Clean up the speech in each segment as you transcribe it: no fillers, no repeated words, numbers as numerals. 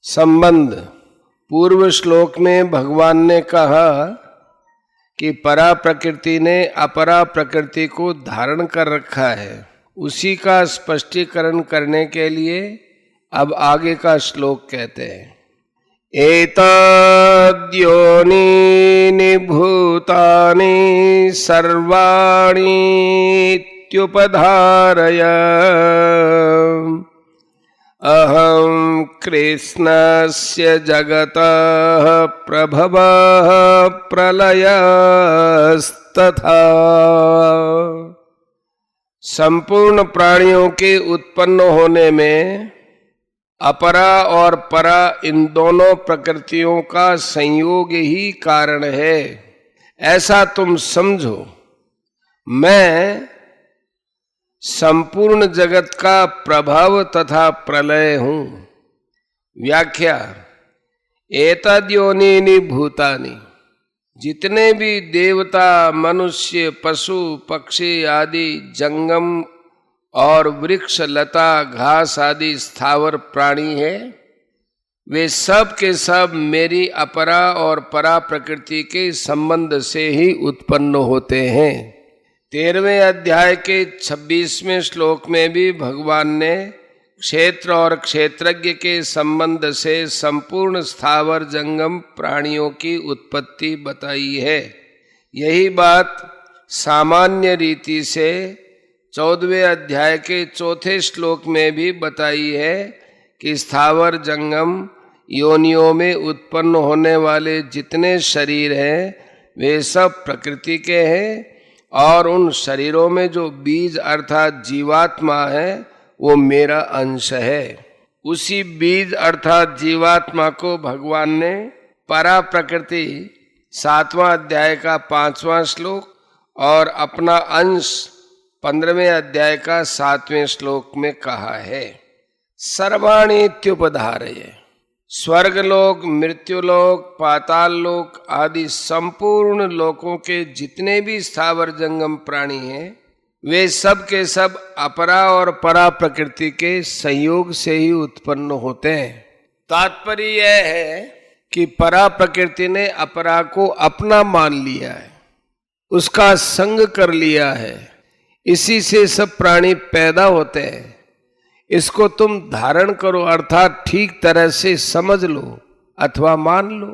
संबंध। पूर्व श्लोक में भगवान ने कहा कि परा प्रकृति ने अपरा प्रकृति को धारण कर रखा है। उसी का स्पष्टीकरण करने के लिए अब आगे का श्लोक कहते हैं, एतद्योनीनि भूतानि सर्वाणि इत्युपधारय अहं कृष्णस्य जगतः प्रभवः प्रलयस्तथा। संपूर्ण प्राणियों के उत्पन्न होने में अपरा और परा इन दोनों प्रकृतियों का संयोग ही कारण है, ऐसा तुम समझो। मैं संपूर्ण जगत का प्रभाव तथा प्रलय हूं। व्याख्या। एतद्योनीनि भूतानि, जितने भी देवता, मनुष्य, पशु, पक्षी आदि जंगम और वृक्ष, लता, घास आदि स्थावर प्राणी है, वे सब के सब मेरी अपरा और परा प्रकृति के संबंध से ही उत्पन्न होते हैं। 13वें अध्याय के 26वें श्लोक में भी भगवान ने क्षेत्र और क्षेत्रज्ञ के संबंध से संपूर्ण स्थावर जंगम प्राणियों की उत्पत्ति बताई है। यही बात सामान्य रीति से 14वें अध्याय के 4थे श्लोक में भी बताई है कि स्थावर जंगम योनियों में उत्पन्न होने वाले जितने शरीर हैं वे सब प्रकृति के हैं, और उन शरीरों में जो बीज अर्थात जीवात्मा है वो मेरा अंश है। उसी बीज अर्थात जीवात्मा को भगवान ने परा प्रकृति 7वां अध्याय का 5वां श्लोक और अपना अंश 15वें अध्याय का 7वें श्लोक में कहा है। सर्वाणि इत्युपधारय, स्वर्गलोक, मृत्युलोक, पाताल लोक आदि संपूर्ण लोकों के जितने भी स्थावर जंगम प्राणी हैं वे सब के सब अपरा और परा प्रकृति के संयोग से ही उत्पन्न होते हैं। तात्पर्य यह है कि परा प्रकृति ने अपरा को अपना मान लिया है, उसका संग कर लिया है, इसी से सब प्राणी पैदा होते हैं। इसको तुम धारण करो अर्थात ठीक तरह से समझ लो अथवा मान लो।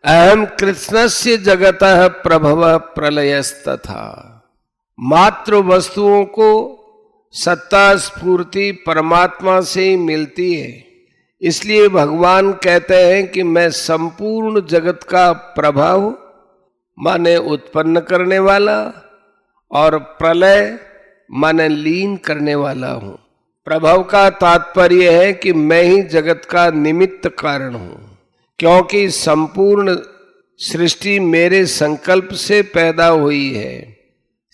अहम कृष्णस्य जगतः प्रभवः प्रलयस्तथा। मात्र वस्तुओं को सत्ता स्फूर्ति परमात्मा से ही मिलती है, इसलिए भगवान कहते हैं कि मैं संपूर्ण जगत का प्रभाव माने उत्पन्न करने वाला और प्रलय माने लीन करने वाला हूं। प्रभव का तात्पर्य है कि मैं ही जगत का निमित्त कारण हूं, क्योंकि संपूर्ण सृष्टि मेरे संकल्प से पैदा हुई है।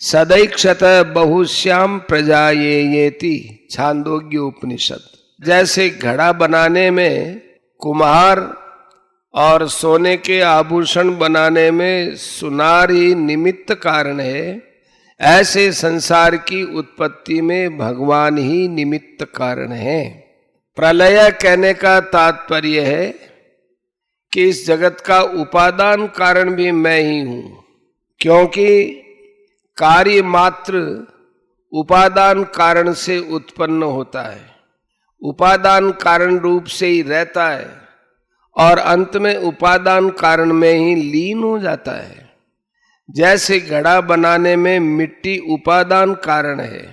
सदैक्षत बहुश्याम प्रजायेति, छांदोग्य उपनिषद। जैसे घड़ा बनाने में कुम्हार और सोने के आभूषण बनाने में सुनार ही निमित्त कारण है, ऐसे संसार की उत्पत्ति में भगवान ही निमित्त कारण है। प्रलय कहने का तात्पर्य है कि इस जगत का उपादान कारण भी मैं ही हूं, क्योंकि कार्य मात्र उपादान कारण से उत्पन्न होता है, उपादान कारण रूप से ही रहता है और अंत में उपादान कारण में ही लीन हो जाता है। जैसे घड़ा बनाने में मिट्टी उपादान कारण है,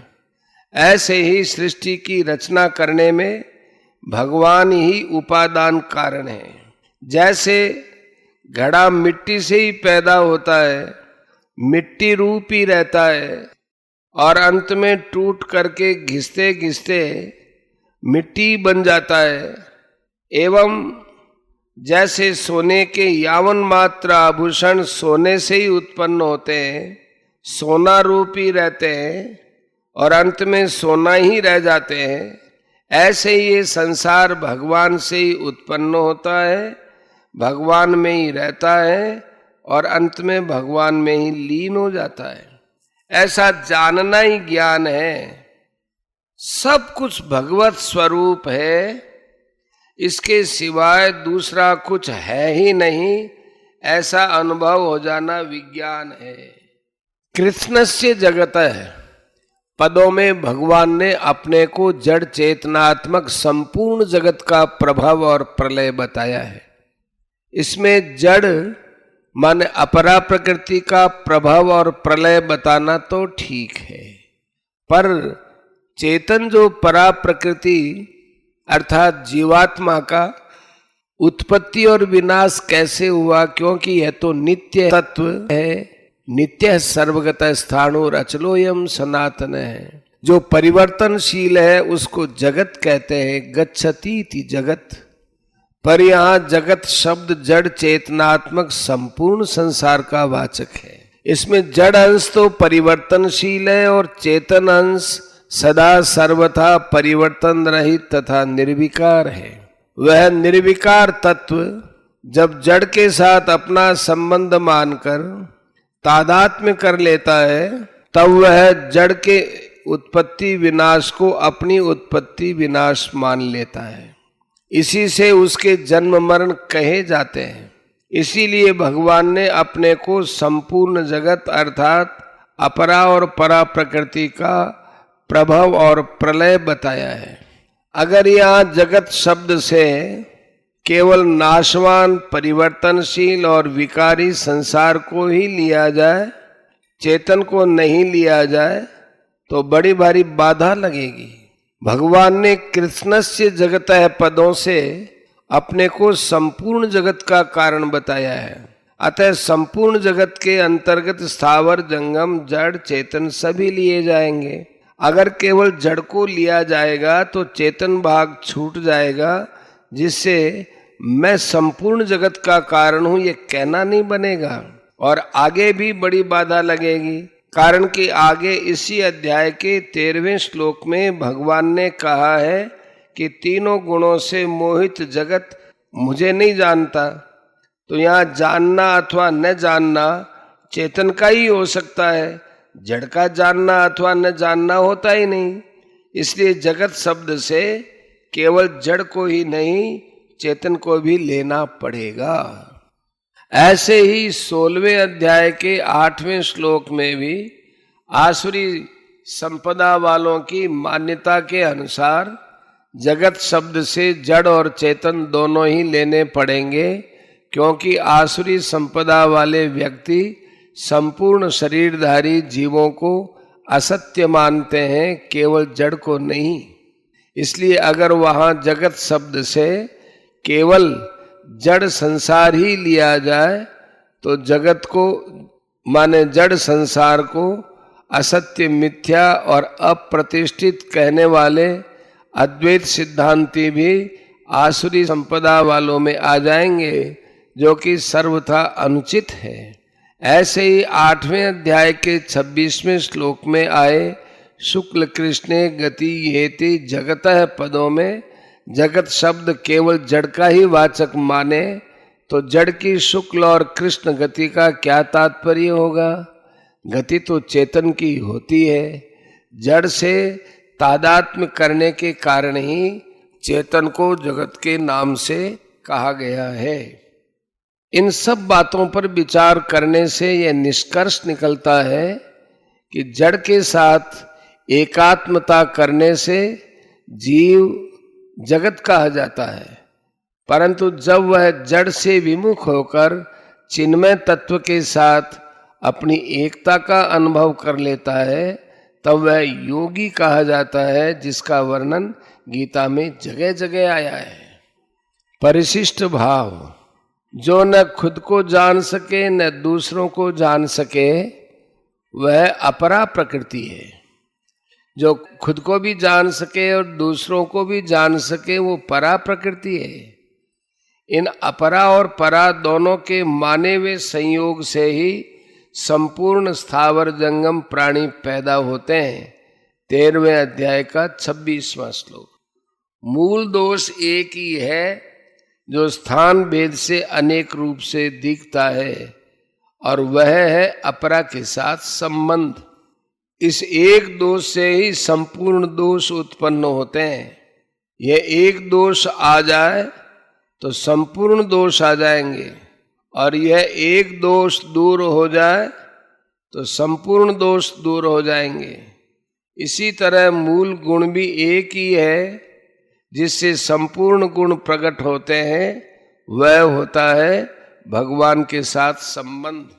ऐसे ही सृष्टि की रचना करने में भगवान ही उपादान कारण है। जैसे घड़ा मिट्टी से ही पैदा होता है, मिट्टी रूप ही रहता है और अंत में टूट करके घिसते घिसते मिट्टी बन जाता है, एवं जैसे सोने के यावन मात्र आभूषण सोने से ही उत्पन्न होते हैं, सोना रूप ही रहते हैं और अंत में सोना ही रह जाते हैं, ऐसे ही ये संसार भगवान से ही उत्पन्न होता है, भगवान में ही रहता है और अंत में भगवान में ही लीन हो जाता है। ऐसा जानना ही ज्ञान है। सब कुछ भगवत स्वरूप है, इसके सिवाय दूसरा कुछ है ही नहीं, ऐसा अनुभव हो जाना विज्ञान है। कृष्णस्य जगतः पदों में भगवान ने अपने को जड़ चेतनात्मक संपूर्ण जगत का प्रभाव और प्रलय बताया है। इसमें जड़ माने अपरा प्रकृति का प्रभाव और प्रलय बताना तो ठीक है, पर चेतन जो परा प्रकृति अर्थात जीवात्मा का उत्पत्ति और विनाश कैसे हुआ, क्योंकि यह तो नित्य तत्व है, नित्य सर्वगत स्थाणुर अचलोयम सनातन है। जो परिवर्तनशील है उसको जगत कहते हैं, गच्छति इति जगत। पर यहाँ जगत शब्द जड़ चेतनात्मक संपूर्ण संसार का वाचक है। इसमें जड़ अंश तो परिवर्तनशील है और चेतन अंश सदा सर्वथा परिवर्तन रहित तथा निर्विकार है। वह निर्विकार तत्व जब जड़ के साथ अपना संबंध मानकर तादात्म्य कर लेता है, तब वह जड़ के उत्पत्ति विनाश को अपनी उत्पत्ति विनाश मान लेता है। इसी से उसके जन्म मरण कहे जाते हैं। इसीलिए भगवान ने अपने को संपूर्ण जगत अर्थात अपरा और परा प्रकृति का प्रभाव और प्रलय बताया है। अगर यहाँ जगत शब्द से केवल नाशवान परिवर्तनशील और विकारी संसार को ही लिया जाए, चेतन को नहीं लिया जाए, तो बड़ी भारी बाधा लगेगी। भगवान ने कृष्णस्य जगतः पदों से अपने को संपूर्ण जगत का कारण बताया है। अतः संपूर्ण जगत के अंतर्गत स्थावर जंगम जड़ चेतन सभी लिए जाएंगे। अगर केवल जड़ को लिया जाएगा तो चेतन भाग छूट जाएगा, जिससे मैं संपूर्ण जगत का कारण हूं ये कहना नहीं बनेगा, और आगे भी बड़ी बाधा लगेगी। कारण कि आगे इसी अध्याय के 13वें श्लोक में भगवान ने कहा है कि तीनों गुणों से मोहित जगत मुझे नहीं जानता। तो यहाँ जानना अथवा न जानना चेतन का ही हो सकता है, जड़ का जानना अथवा न जानना होता ही नहीं। इसलिए जगत शब्द से केवल जड़ को ही नहीं चेतन को भी लेना पड़ेगा। ऐसे ही 16वें अध्याय के 8वें श्लोक में भी आसुरी संपदा वालों की मान्यता के अनुसार जगत शब्द से जड़ और चेतन दोनों ही लेने पड़ेंगे, क्योंकि आसुरी संपदा वाले व्यक्ति संपूर्ण शरीरधारी जीवों को असत्य मानते हैं, केवल जड़ को नहीं। इसलिए अगर वहां जगत शब्द से केवल जड़ संसार ही लिया जाए तो जगत को माने जड़ संसार को असत्य मिथ्या और अप्रतिष्ठित कहने वाले अद्वैत सिद्धांती भी आसुरी संपदा वालों में आ जाएंगे, जो कि सर्वथा अनुचित है। ऐसे ही 8वें अध्याय के 26वें श्लोक में आए शुक्ल कृष्णे गति येति जगतः पदों में जगत शब्द केवल जड़ का ही वाचक माने तो जड़ की शुक्ल और कृष्ण गति का क्या तात्पर्य होगा? गति तो चेतन की होती है। जड़ से तादात्म्य करने के कारण ही चेतन को जगत के नाम से कहा गया है। इन सब बातों पर विचार करने से यह निष्कर्ष निकलता है कि जड़ के साथ एकात्मता करने से जीव जगत कहा जाता है, परंतु जब वह जड़ से विमुख होकर चिन्मय तत्व के साथ अपनी एकता का अनुभव कर लेता है, तब वह योगी कहा जाता है, जिसका वर्णन गीता में जगह जगह आया है। परिशिष्ट भाव, जो न खुद को जान सके न दूसरों को जान सके, वह अपरा प्रकृति है। जो खुद को भी जान सके और दूसरों को भी जान सके, वो परा प्रकृति है। इन अपरा और परा दोनों के माने हुए संयोग से ही संपूर्ण स्थावर जंगम प्राणी पैदा होते हैं। 13वें अध्याय का 26वां श्लोक। मूल दोष एक ही है, जो स्थान भेद से अनेक रूप से दिखता है, और वह है अपरा के साथ संबंध। इस एक दोष से ही संपूर्ण दोष उत्पन्न होते हैं। यह एक दोष आ जाए तो संपूर्ण दोष आ जाएंगे, और यह एक दोष दूर हो जाए तो संपूर्ण दोष दूर हो जाएंगे। इसी तरह मूल गुण भी एक ही है, जिससे संपूर्ण गुण प्रकट होते हैं, वह होता है भगवान के साथ संबंध।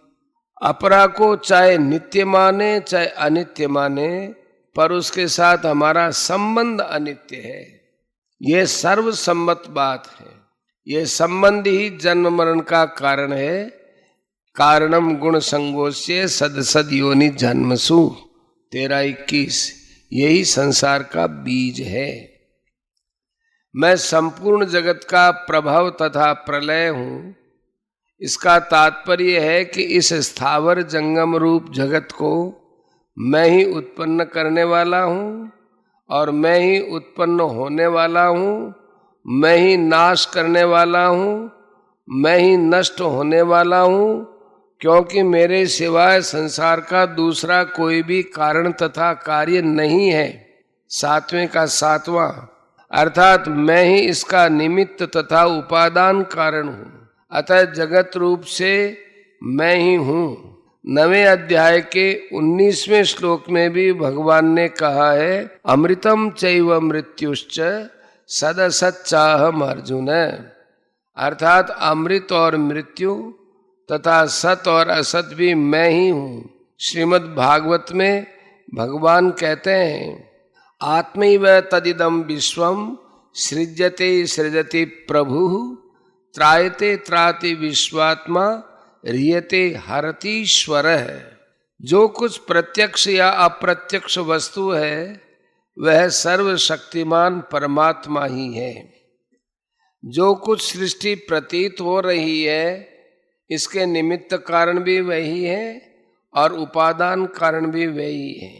अपरा को चाहे नित्य माने चाहे अनित्य माने, पर उसके साथ हमारा संबंध अनित्य है। यह सर्वसम्मत बात है। यह संबंध ही जन्म मरण का कारण है। कारणम गुण संगोष्य सदसद योनि जन्मसु 13:21। यही संसार का बीज है। मैं संपूर्ण जगत का प्रभव तथा प्रलय हूं। इसका तात्पर्य है कि इस स्थावर जंगम रूप जगत को मैं ही उत्पन्न करने वाला हूं, और मैं ही उत्पन्न होने वाला हूं, मैं ही नाश करने वाला हूं, मैं ही नष्ट होने वाला हूं, क्योंकि मेरे सिवाय संसार का दूसरा कोई भी कारण तथा कार्य नहीं है। 7वें का 7वां, अर्थात मैं ही इसका निमित्त तथा उपादान कारण हूं। अतः जगत रूप से मैं ही हूं। 9वें अध्याय के 19वें श्लोक में भी भगवान ने कहा है, अमृतम चैव मृत्युश्च सदसच्चाहम अर्जुन। अर्थात अमृत और मृत्यु तथा सत और असत भी मैं ही हूं। श्रीमद् भागवत में भगवान कहते हैं, आत्मैव तदिदम विश्वम सृज्यते सृजति प्रभु त्रायते त्राति विश्वात्मा रियते हरतीश्वर। जो कुछ प्रत्यक्ष या अप्रत्यक्ष वस्तु है वह सर्वशक्तिमान परमात्मा ही है। जो कुछ सृष्टि प्रतीत हो रही है इसके निमित्त कारण भी वही है और उपादान कारण भी वही है।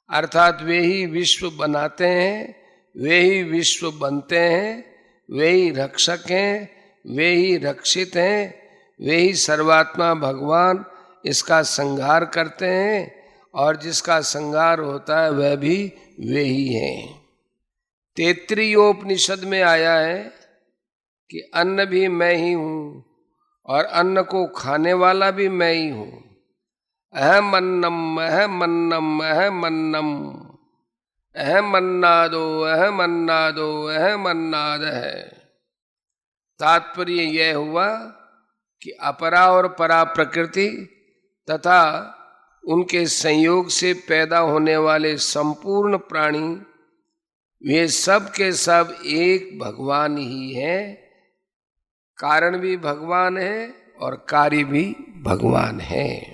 अर्थात वे ही विश्व बनाते हैं, वे ही विश्व बनते हैं, वे ही रक्षक हैं, वे ही रक्षित हैं, वे ही सर्वात्मा भगवान इसका संहार करते हैं, और जिसका संहार होता है वह भी वे ही हैं। तैत्तिरीयोपनिषद में आया है कि अन्न भी मैं ही हूँ और अन्न को खाने वाला भी मैं ही हूँ। अहम अन्नम अहम अन्नम अहम अन्नम अहम अन्नादो अहम अन्नादो अहम अन्नाद है। तात्पर्य यह हुआ कि अपरा और परा प्रकृति तथा उनके संयोग से पैदा होने वाले संपूर्ण प्राणी वे सब के सब एक भगवान ही हैं। कारण भी भगवान है और कार्य भी भगवान है।